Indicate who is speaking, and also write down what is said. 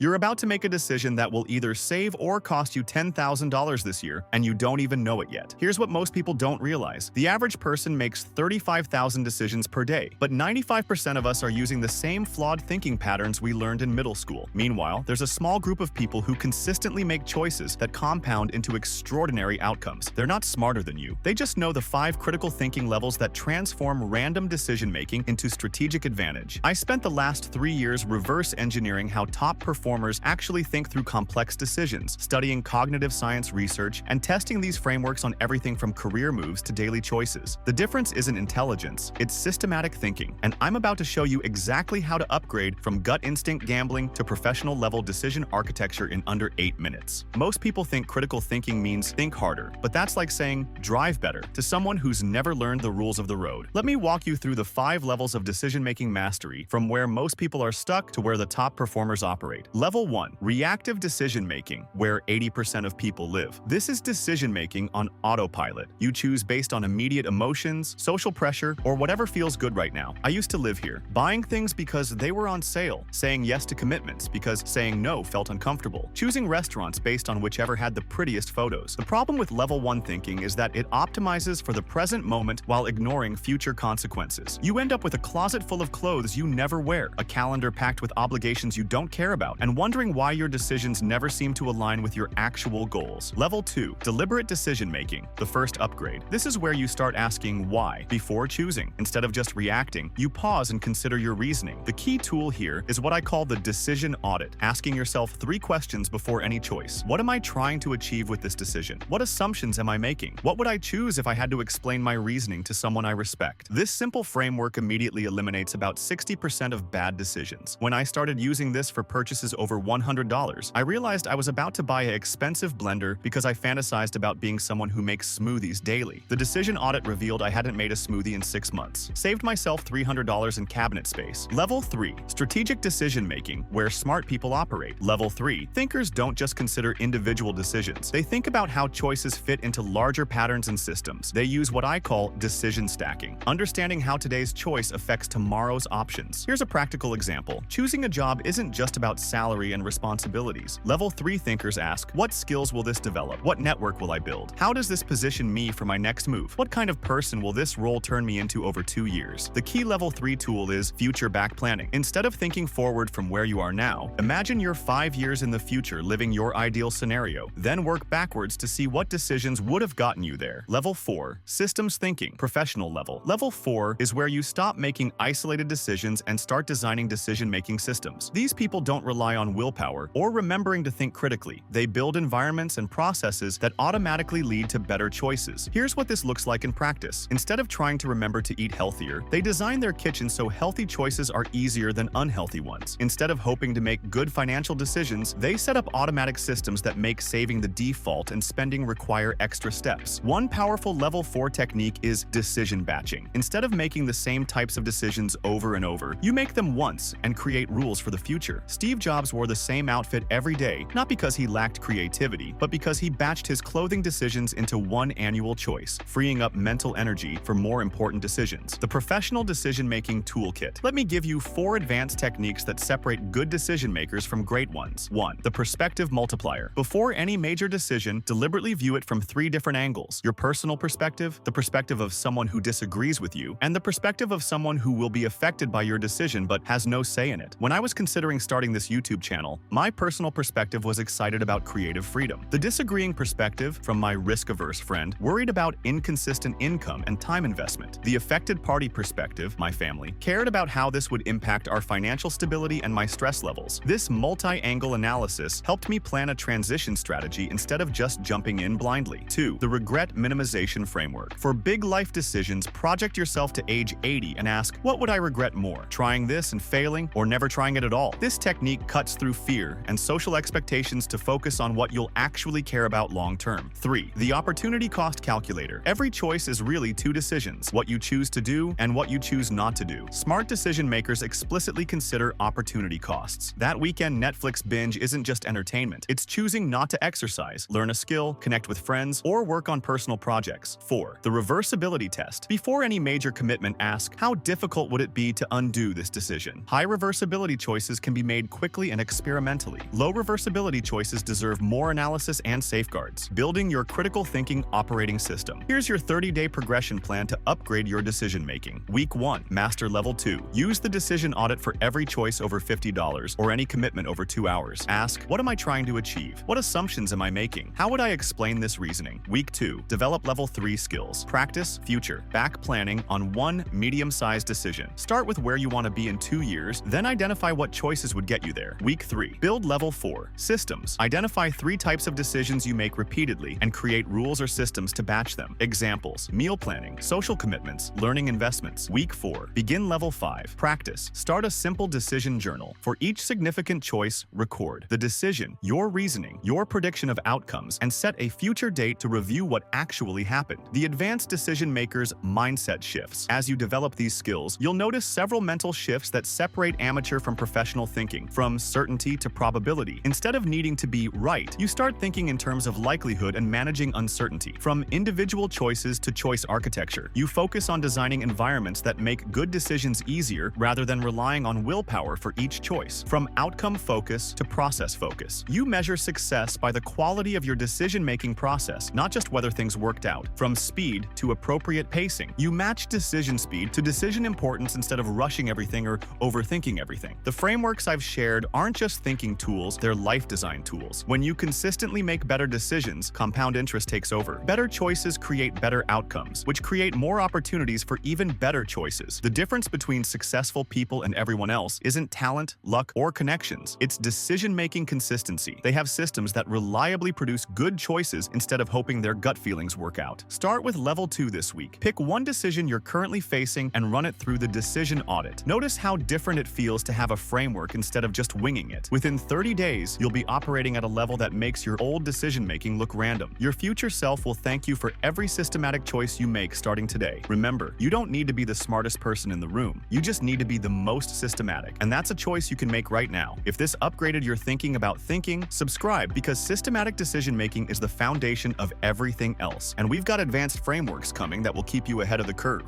Speaker 1: You're about to make a decision that will either save or cost you $10,000 this year, and you don't even know it yet. Here's what most people don't realize. The average person makes 35,000 decisions per day, but 95% of us are using the same flawed thinking patterns we learned in middle school. Meanwhile, there's a small group of people who consistently make choices that compound into extraordinary outcomes. They're not smarter than you. They just know the 5 critical thinking levels that transform random decision-making into strategic advantage. I spent the last 3 years reverse engineering how top performers actually think through complex decisions, studying cognitive science research, and testing these frameworks on everything from career moves to daily choices. The difference isn't intelligence, it's systematic thinking, and I'm about to show you exactly how to upgrade from gut instinct gambling to professional-level decision architecture in under 8 minutes. Most people think critical thinking means think harder, but that's like saying drive better to someone who's never learned the rules of the road. Let me walk you through the 5 levels of decision-making mastery, from where most people are stuck to where the top performers operate. Level 1. Reactive decision-making, where 80% of people live. This is decision-making on autopilot. You choose based on immediate emotions, social pressure, or whatever feels good right now. I used to live here, buying things because they were on sale, saying yes to commitments because saying no felt uncomfortable, choosing restaurants based on whichever had the prettiest photos. The problem with level 1 thinking is that it optimizes for the present moment while ignoring future consequences. You end up with a closet full of clothes you never wear, a calendar packed with obligations you don't care about, and wondering why your decisions never seem to align with your actual goals. Level 2. Deliberate decision-making, the first upgrade. This is where you start asking why before choosing. Instead of just reacting, you pause and consider your reasoning. The key tool here is what I call the decision audit, asking yourself 3 questions before any choice. What am I trying to achieve with this decision? What assumptions am I making? What would I choose if I had to explain my reasoning to someone I respect? This simple framework immediately eliminates about 60% of bad decisions. When I started using this for purchases over $100, I realized I was about to buy an expensive blender because I fantasized about being someone who makes smoothies daily. The decision audit revealed I hadn't made a smoothie in 6 months. Saved myself $300 in cabinet space. Level 3. Strategic decision-making, where smart people operate. Level 3. Thinkers don't just consider individual decisions. They think about how choices fit into larger patterns and systems. They use what I call decision stacking, understanding how today's choice affects tomorrow's options. Here's a practical example. Choosing a job isn't just about salary and responsibilities. Level 3 thinkers ask, what skills will this develop? What network will I build? How does this position me for my next move? What kind of person will this role turn me into over 2 years? The key Level 3 tool is future back planning. Instead of thinking forward from where you are now, imagine you're 5 years in the future living your ideal scenario, then work backwards to see what decisions would have gotten you there. Level 4. Systems thinking, professional level. Level 4 is where you stop making isolated decisions and start designing decision-making systems. These people don't rely on willpower or remembering to think critically. They build environments and processes that automatically lead to better choices. Here's what this looks like in practice. Instead of trying to remember to eat healthier, they design their kitchen so healthy choices are easier than unhealthy ones. Instead of hoping to make good financial decisions, they set up automatic systems that make saving the default and spending require extra steps. One powerful Level 4 technique is decision batching. Instead of making the same types of decisions over and over, you make them once and create rules for the future. Steve Jobs wore the same outfit every day, not because he lacked creativity, but because he batched his clothing decisions into one annual choice, freeing up mental energy for more important decisions. The Professional Decision-Making Toolkit. Let me give you 4 advanced techniques that separate good decision makers from great ones. 1. The perspective multiplier. Before any major decision, deliberately view it from 3 different angles: your personal perspective, the perspective of someone who disagrees with you, and the perspective of someone who will be affected by your decision but has no say in it. When I was considering starting this YouTube channel, my personal perspective was excited about creative freedom. The disagreeing perspective, from my risk-averse friend, worried about inconsistent income and time investment. The affected party perspective, my family, cared about how this would impact our financial stability and my stress levels. This multi-angle analysis helped me plan a transition strategy instead of just jumping in blindly. 2. The regret minimization framework. For big life decisions, project yourself to age 80 and ask, what would I regret more? Trying this and failing, or never trying it at all? This technique cuts through fear and social expectations to focus on what you'll actually care about long-term. 3. The opportunity cost calculator. Every choice is really 2 decisions: what you choose to do and what you choose not to do. Smart decision makers explicitly consider opportunity costs. That weekend Netflix binge isn't just entertainment. It's choosing not to exercise, learn a skill, connect with friends, or work on personal projects. 4. The reversibility test. Before any major commitment, ask, how difficult would it be to undo this decision? High reversibility choices can be made quickly carefully and experimentally. Low reversibility choices deserve more analysis and safeguards. Building your critical thinking operating system. Here's your 30-day progression plan to upgrade your decision-making. Week 1, Master Level 2. Use the decision audit for every choice over $50 or any commitment over 2 hours. Ask, what am I trying to achieve? What assumptions am I making? How would I explain this reasoning? Week 2, Develop Level 3 skills. Practice, future, back planning on one medium-sized decision. Start with where you want to be in 2 years, then identify what choices would get you there. Week 3, Build Level 4, systems. Identify 3 types of decisions you make repeatedly and create rules or systems to batch them. Examples, meal planning, social commitments, learning investments. Week 4, Begin Level 5, practice. Start a simple decision journal. For each significant choice, record the decision, your reasoning, your prediction of outcomes, and set a future date to review what actually happened. The advanced decision maker's mindset shifts. As you develop these skills, you'll notice several mental shifts that separate amateur from professional thinking, from certainty to probability. Instead of needing to be right, you start thinking in terms of likelihood and managing uncertainty. From individual choices to choice architecture, you focus on designing environments that make good decisions easier rather than relying on willpower for each choice. From outcome focus to process focus, you measure success by the quality of your decision-making process, not just whether things worked out. From speed to appropriate pacing, you match decision speed to decision importance instead of rushing everything or overthinking everything. The frameworks I've shared aren't just thinking tools, they're life design tools. When you consistently make better decisions, compound interest takes over. Better choices create better outcomes, which create more opportunities for even better choices. The difference between successful people and everyone else isn't talent, luck, or connections. It's decision-making consistency. They have systems that reliably produce good choices instead of hoping their gut feelings work out. Start with Level 2 this week. Pick one decision you're currently facing and run it through the decision audit. Notice how different it feels to have a framework instead of just winging it. Within 30 days, you'll be operating at a level that makes your old decision-making look random. Your future self will thank you for every systematic choice you make starting today. Remember, you don't need to be the smartest person in the room. You just need to be the most systematic, and that's a choice you can make right now. If this upgraded your thinking about thinking, subscribe, because systematic decision-making is the foundation of everything else. And we've got advanced frameworks coming that will keep you ahead of the curve.